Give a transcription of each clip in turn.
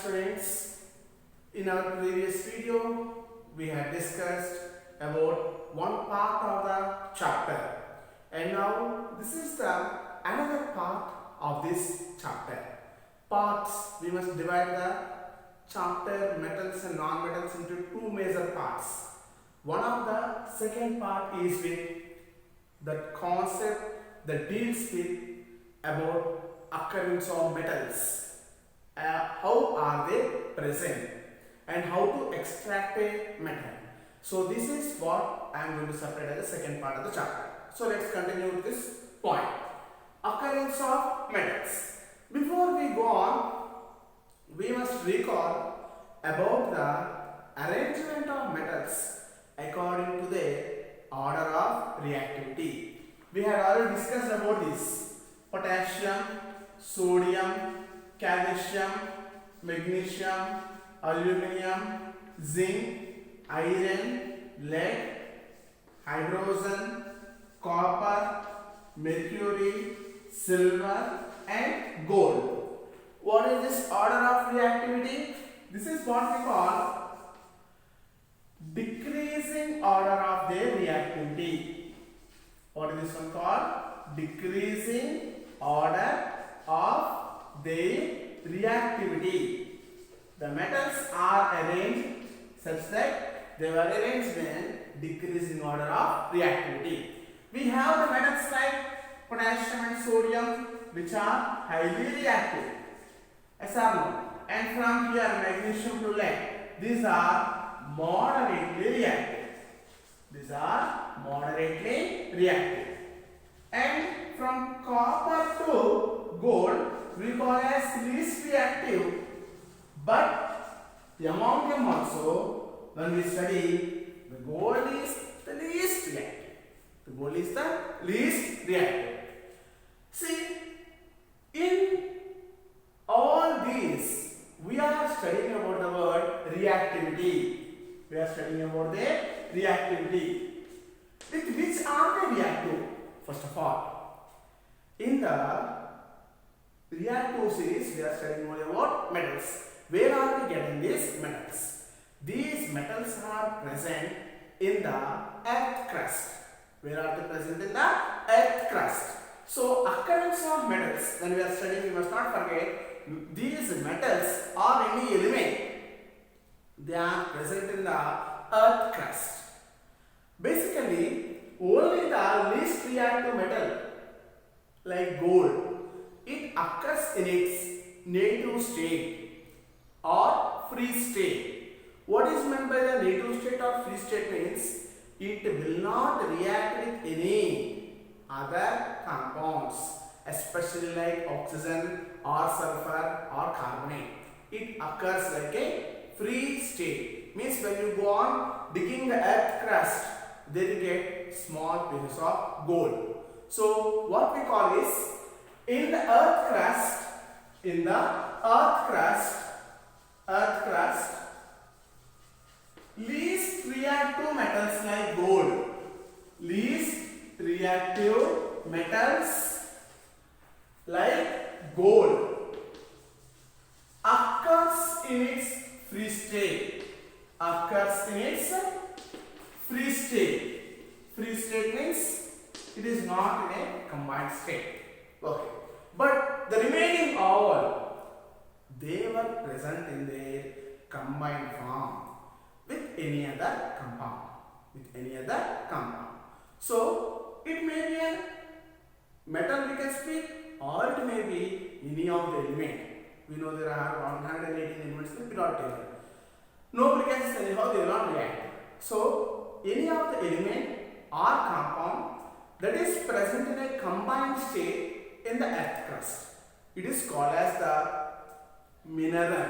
students, in our previous video we had discussed about one part of the chapter, and now this is the another part of this chapter. Parts, we must divide the chapter metals and non-metals into two major parts. One of the second part is with the concept that deals with about occurrence of metals. How are they present and how to extract a metal. So this is what I am going to separate as the second part of the chapter. So let's continue with this point. Occurrence of metals. Before we go on, we must recall about the arrangement of metals according to the order of reactivity. We had already discussed about this: potassium, sodium, calcium, magnesium, aluminum, zinc, iron, lead, hydrogen, copper, mercury, silver and gold. What is this order of reactivity? This is what we call decreasing order of their reactivity. What is this one called? Decreasing order of their reactivity. The metals are arranged such that they were arranged in decreasing order of reactivity. We have the metals like potassium and sodium, which are highly reactive. Yes or no? And from here magnesium to lead, these are moderately reactive. These are moderately reactive. And from copper to gold, we call as least reactive. But among them also, when we study, the gold is the least reactive. The gold is the least reactive. See, in all these, we are studying about the word reactivity. We are studying about the reactivity. With which are they reactive? First of all, in the reactive series, we are studying only about metals. Where are we getting these metals? These metals are present in the earth crust. Where are they present? In the earth crust. So, occurrence of metals, when we are studying, we must not forget, these metals are any element. They are present in the earth crust. Basically, only the least reactive metal, like gold, it occurs in its native state or free state. What is meant by the native state or free state means it will not react with any other compounds, especially like oxygen or sulfur or carbonate. It occurs like a free state. Means when you go on digging the earth crust, then you get small pieces of gold. So what we call is, in the earth crust, least reactive metals like gold, least reactive metals like gold occurs in its free state. Free state means it is not in a combined state. Okay. But the remaining all, they were present in their combined form with any other compound. So it may be a metal we can speak, or it may be any of the element. We know there are 118 elements in the periodic table. Nobody can say anyhow they will not react. So any of the element or compound that is present in a combined state in the earth crust, it is called as the mineral.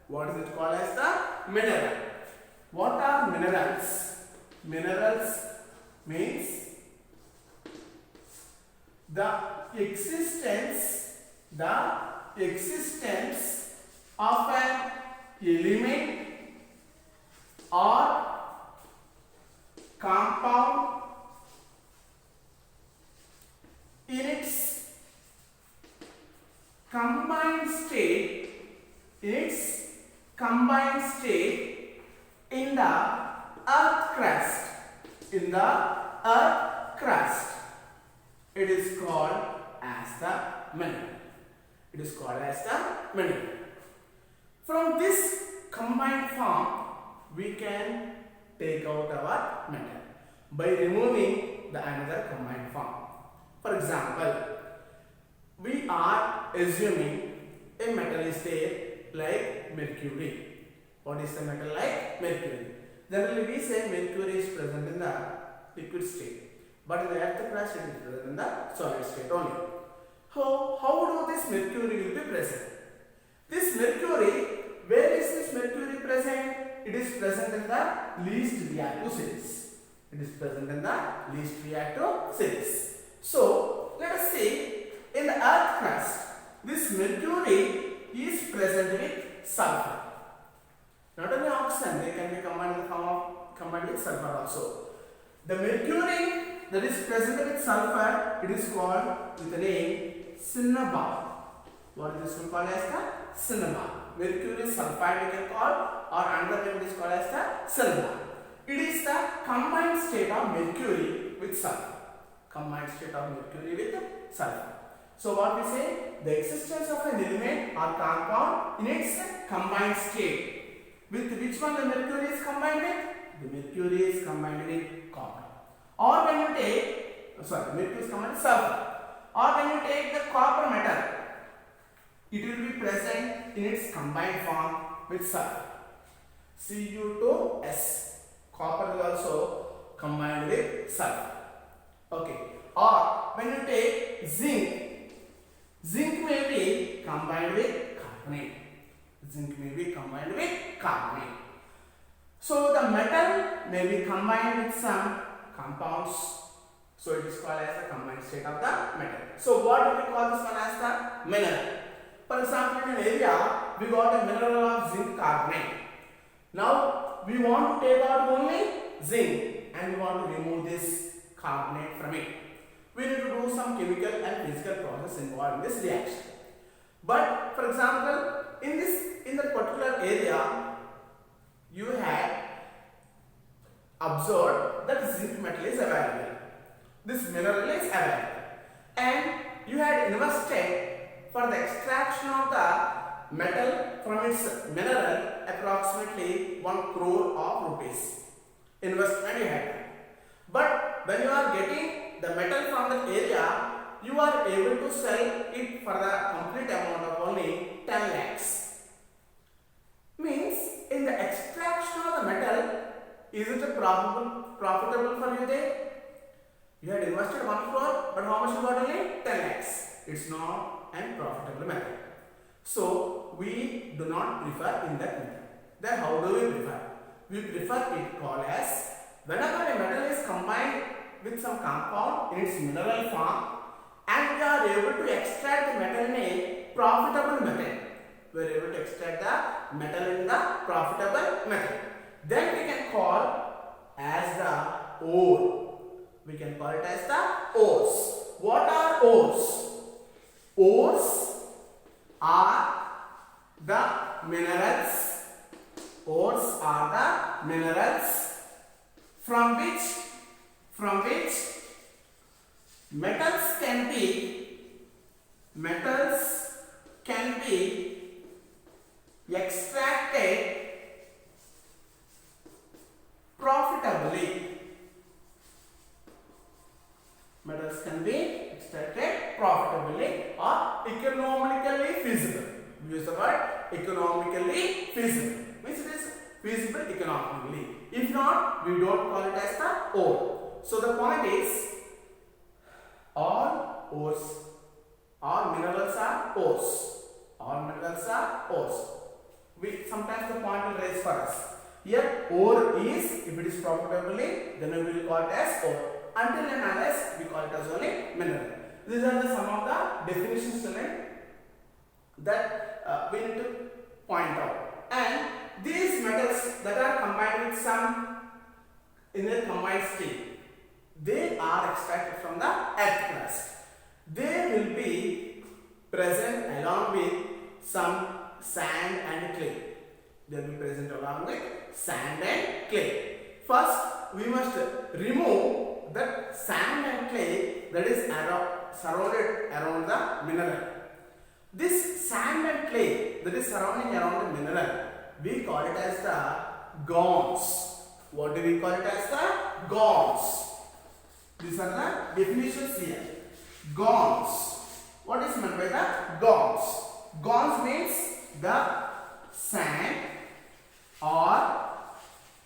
What is it called as the mineral? What are minerals? Minerals means the existence of an element or compound in its combined state, in its combined state in the earth crust. In the earth crust, it is called as the mineral. It is called as the mineral. From this combined form, we can take out our metal by removing the another combined form. For example, we are assuming a metal is there like mercury. What is the metal like? Mercury. Generally we say mercury is present in the liquid state, but in the earth crust it is present in the solid state only. How do this mercury will be present? This mercury, where is this mercury present? It is present in the least reactive series. It is present in the least reactive series. So let us see, in the earth crust, this mercury is present with sulfur. Not only oxygen, they can be combined in the form of combined with sulfur also. The mercury that is present with sulfur, it is called with the name cinnabar. What is this one called as the cinnabar? Mercury sulfide we can call, or another name is called as the cinnabar. It is the combined state of mercury with sulfur. Combined state of mercury with sulfur. So what we say? The existence of an element or compound in its combined state. With which one the mercury is combined with? The mercury is combined with copper. Or when you take, mercury is combined with sulfur. Or when you take the copper metal, it will be present in its combined form with sulfur. Cu2S. Copper is also combined with sulfur. Okay. Or when you take zinc, zinc may be combined with carbonate. Zinc may be combined with carbonate. So the metal may be combined with some compounds. So it is called as the combined state of the metal. So what do we call this one as the mineral? For example, in an area we got a mineral of zinc carbonate. Now we want to take out only zinc and we want to remove this carbonate from it. We need to do some chemical and physical process involved in this reaction. But for example, in that particular area, you had observed that zinc metal is available. This mineral is available, and you had invested for the extraction of the metal from its mineral approximately 1 crore of rupees. Investment you had. But when you are getting the metal from that area, you are able to sell it for the complete amount of only 10 lakhs. Means in the extraction of the metal, is it profitable for you there? You had invested 1 crore, but how much you got only? 10 lakhs. It's not a profitable method. So we do not prefer in that method. Then how do we prefer? We prefer it called as, whenever a metal is combined with some compound in its mineral form, and we are able to extract the metal in a profitable method. We are able to extract the metal in the profitable method. Then we can call as the ore. We can call it as the ores. What are ores? Ores are the minerals. Ores are the minerals from which metals can be extracted profitably. Metals can be extracted profitably or economically feasible. We use the word economically feasible. Means it is feasible economically. If not, we don't call it as the ore. So the point is, all ores, all minerals are ores. All minerals are ores. Sometimes the point will raise for us. Here ore is, if it is profitably, then we will call it as ore. Until and unless we call it as only mineral. These are some of the definitions that we need to point out. And these metals that are combined with some in a combined state, they are extracted from the earth crust. They will be present along with some sand and clay. They will be present along with sand and clay. First, we must remove that sand and clay that is surrounded around the mineral. This sand and clay that is surrounding around the mineral, we call it as the gons. What do we call it as the gons? These are the definitions here. Gons. What is meant by the gons? Gons means the sand or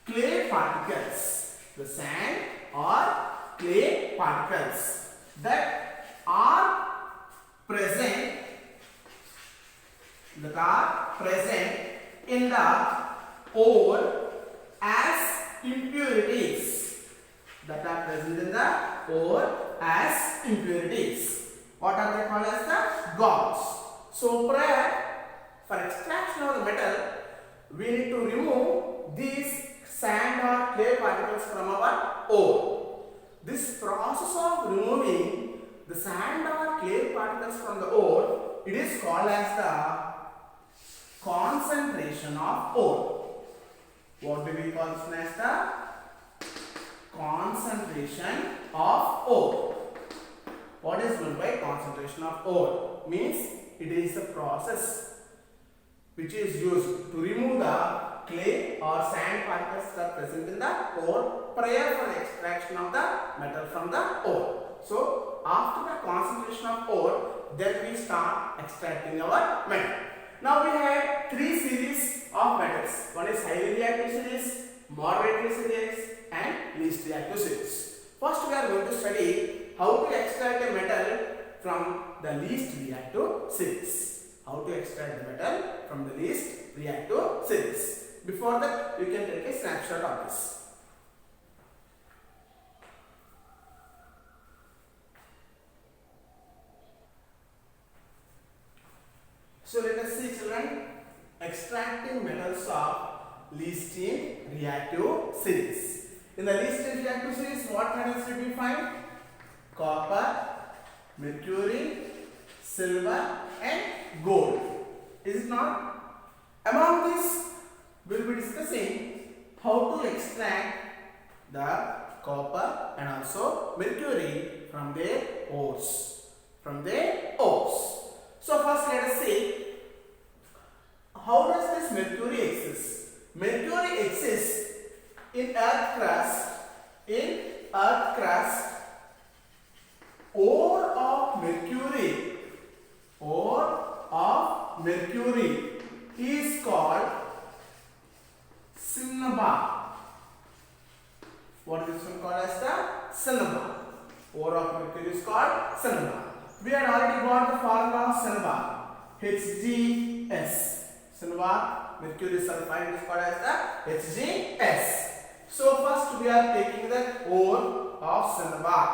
clay particles. The sand or clay particles that are present in the ore as impurities. That are present in the ore as impurities. What are they called as the gons? So prior, for extraction of the metal, we need to remove these sand or clay particles from our ore. This process of removing the sand or clay particles from the ore, it is called as the concentration of ore. What do we call this as the concentration of ore? What is meant by concentration of ore? Means it is a process which is used to remove the clay or sand particles that are present in the ore prior for the extraction of the metal from the ore. So after the concentration of ore, then we start extracting our metal. Now we have three series of metals. One is highly reactive series, moderately series and least reactive series. First we are going to study how to extract a metal from the least reactive series. How to extract the metal from the least reactive series. Before that, you can take a snapshot of this. So let us see, children, extracting metals of least in reactive series. In the least in reactive series, what metals did we find? Copper, mercury, silver and gold. Is it not? Among these, we will be discussing how to extract the copper and also mercury from their ores. So first let us see, how does this mercury exist? Mercury exists in earth crust. Ore of mercury is called cinnabar. What is this one called as the cinnabar? Ore of mercury is called cinnabar. We had already got the formula of cinnabar. HgS. Cinnabar, mercury sulfide is called as the HgS. So first we are taking the ore of cinnabar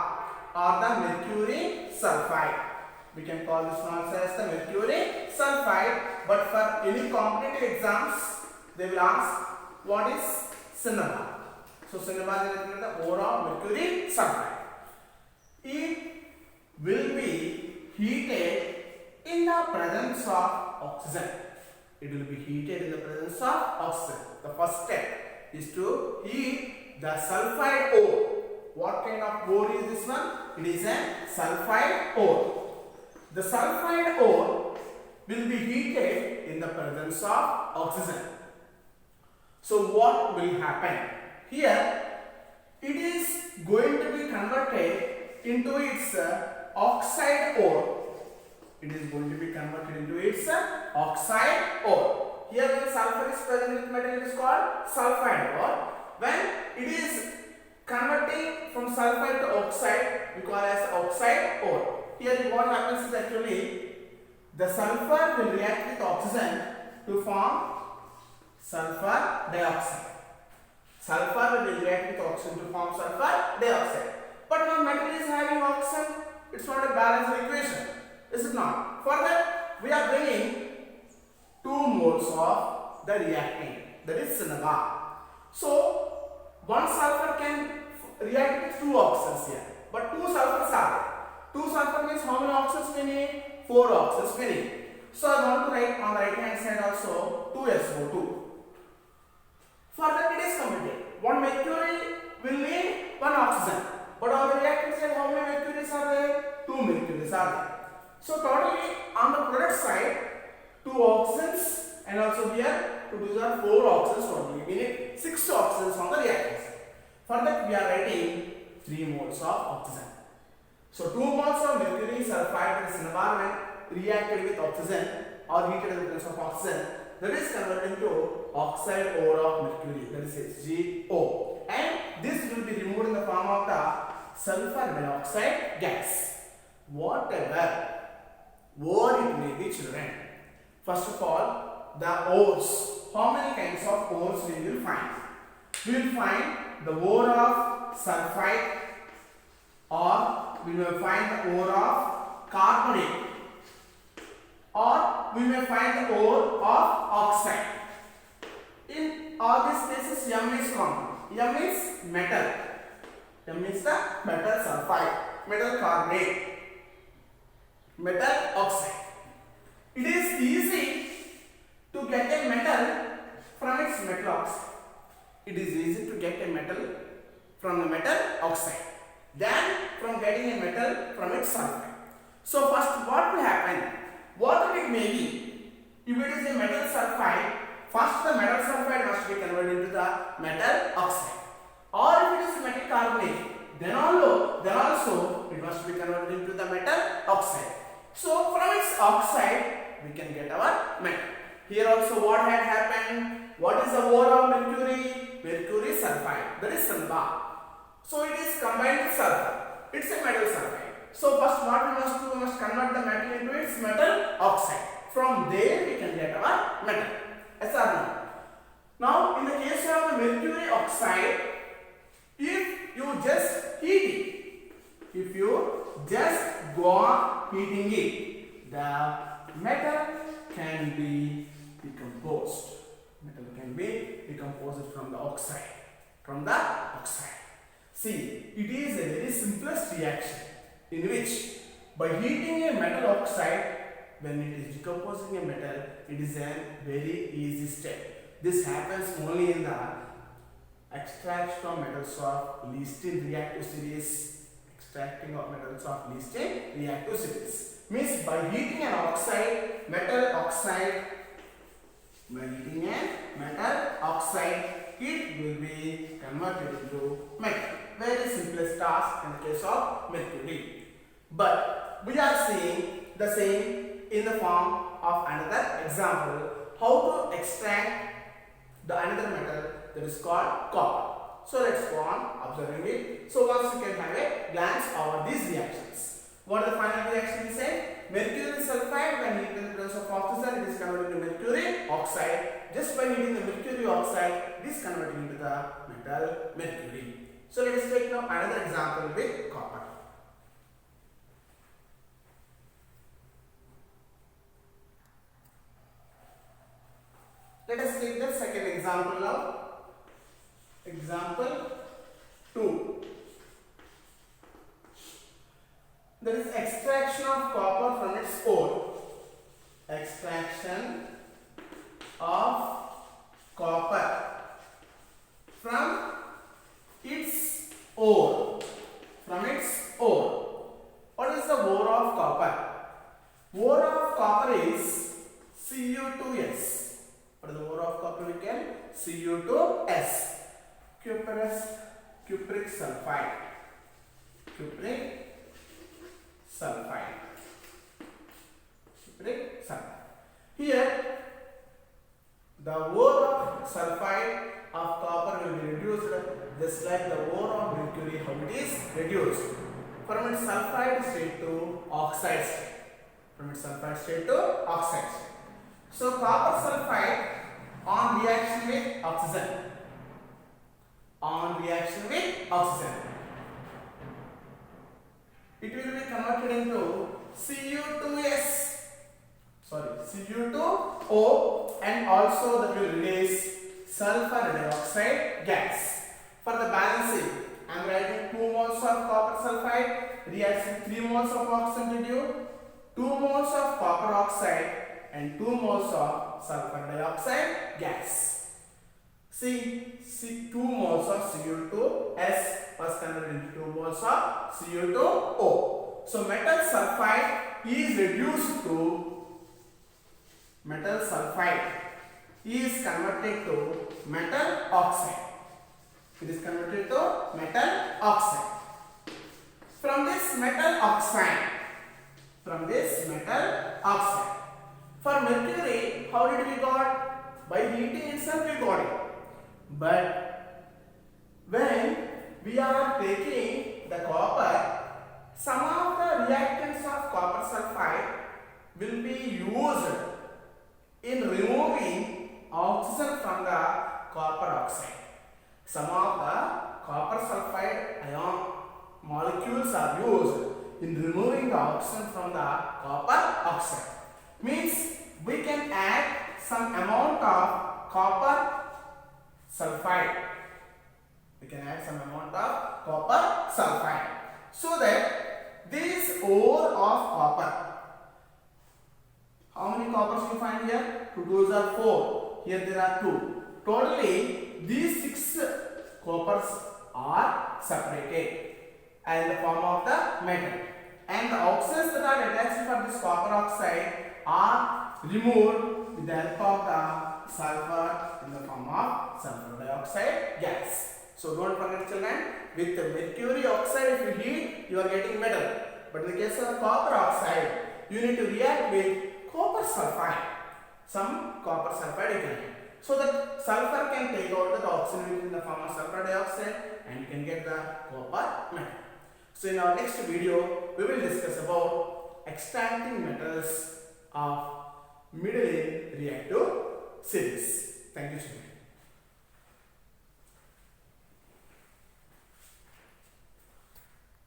or the mercury sulfide. We can call this one also as the mercury sulfide, but for any competitive exams, they will ask what is cinnabar. So cinnabar is the ore of mercury sulfide. It will be heated in the presence of oxygen. It will be heated in the presence of oxygen. The first step is to heat the sulfide ore. What kind of ore is this one? It is a sulfide ore. The sulfide ore will be heated in the presence of oxygen. So what will happen? Here it is going to be converted into its oxide ore. It is going to be converted into its oxide ore. Here when sulfur is present in the metal, it is called sulfide ore. When it is converting from sulfide to oxide, we call as oxide ore. Here what happens is actually the sulfur will react with oxygen to form sulfur dioxide. Sulfur will react with oxygen to form sulfur dioxide. But when metal is having oxygen, it's not a balanced equation. Is it not? For that, we are bringing 2 moles of the reactant, that is cinnabar. So, one sulfur can react with 2 oxygens here, but 2 sulfurs are there. 2 sulfur means how many oxygens we need? 4 oxygens we need. So, I want to write on the right hand side also 2SO2. For that it is completed. One mercury will need one oxygen. But on the reactant side, how many mercuries are there? Two mercuries are there. So totally on the product side, two oxygens and also here these are four oxygens only. We need 6 oxygens on the reactant side. For that we are writing 3 moles of oxygen. So 2 moles of mercury sulfide in this environment reacted with oxygen or heated with the presence of oxygen, that is converted into oxide ore of mercury, that is HgO, and this will be removed in the form of the sulfur dioxide gas. Whatever ore it may be, children. First of all, the ores. How many kinds of ores we will find? We will find the ore of sulfide, or we will find the ore of carbonate, or we may find the ore of oxide. In all these cases, M is common. M is metal. M is the metal sulfide, metal carbonate, metal oxide. It is easy to get a metal from its metal oxide. It is easy to get a metal from the metal oxide than from getting a metal from its sulfide. So first what will happen? Whatever it may be, if it is a metal sulfide, first the metal sulfide must be converted into the metal oxide. Or if it is metal carbonate, then also it must be converted into the metal oxide. So from its oxide we can get our metal. Here also what had happened? What is the ore of mercury? Mercury sulfide, that is sulfur. So it is combined with sulfur. It's a metal sulfide. So first what we must do? We must convert the metal into its metal oxide. From there we can get our metal. Yes or no? Now in the case of the mercury oxide, if you just heat it, if you just go on heating it, the metal can be decomposed. Metal can be decomposed from the oxide. See, it is a very simplest reaction in which by heating a metal oxide, when it is decomposing a metal, it is a very easy step. This happens only in the extraction of metals of least in reactive series. Extracting of metals of least in reactive series means by heating an oxide, metal oxide, it will be converted into metal. Very simplest task in the case of mercury. But we are seeing the same in the form of another example, how to extract the another metal, that is called copper. So let's go on observing it. So once you can have a glance over these reactions. What is the final reaction we say? Mercury sulfide, when heated in the presence of oxygen, it is converted into mercury oxide. Just by heating the mercury oxide, it is converted into the metal mercury. So let us take now another example with copper. Let us take the second example now. Example 2. There is extraction of copper from its ore. Extraction of copper from its ore. What is the ore of copper? Ore of copper is Cu2S. What is the ore of copper? We can Cu2S. Cupric sulfide. Here, the ore of sulfide of copper will be reduced just like the ore of mercury, how it is reduced from its sulfide state to oxide state. So copper sulfide on reaction with oxygen. It will be converted into Cu2O, and also that will release sulfur dioxide gas. For the balancing, I am writing 2 moles of copper sulfide reacts with 3 moles of oxygen to give 2 moles of copper oxide and 2 moles of sulfur dioxide gas. See 2 moles of Cu2S was converted into 2 moles of Cu2O. So metal sulfide is reduced to metal sulfide is converted to metal oxide. It is converted to metal oxide. From this metal oxide, for mercury, how did we got? By heating itself we got it. But when we are taking the copper, some of the reactants of copper sulfide will be used in removing oxygen from the copper oxide. Some of the copper sulfide ion molecules are used in removing the oxygen from the copper oxide. Means we can add some amount of copper sulfide. We can add some amount of copper sulfide so that this ore of copper, how many coppers you find here? 2 2s are 4. Here there are 2. Totally these 6 coppers are separated in the form of the metal, and the oxides that are attached for this copper oxide are removed with the help of the sulfur in the form of sulfur dioxide gas. So don't forget children, with the mercury oxide if you heat you are getting metal, but in the case of copper oxide you need to react with copper sulfide. Some copper sulfide you can add, so that sulfur can take out the oxygen in the form of sulfur dioxide and you can get the copper metal. So in our next video we will discuss about extracting metals of middle reactive series. Thank you so much.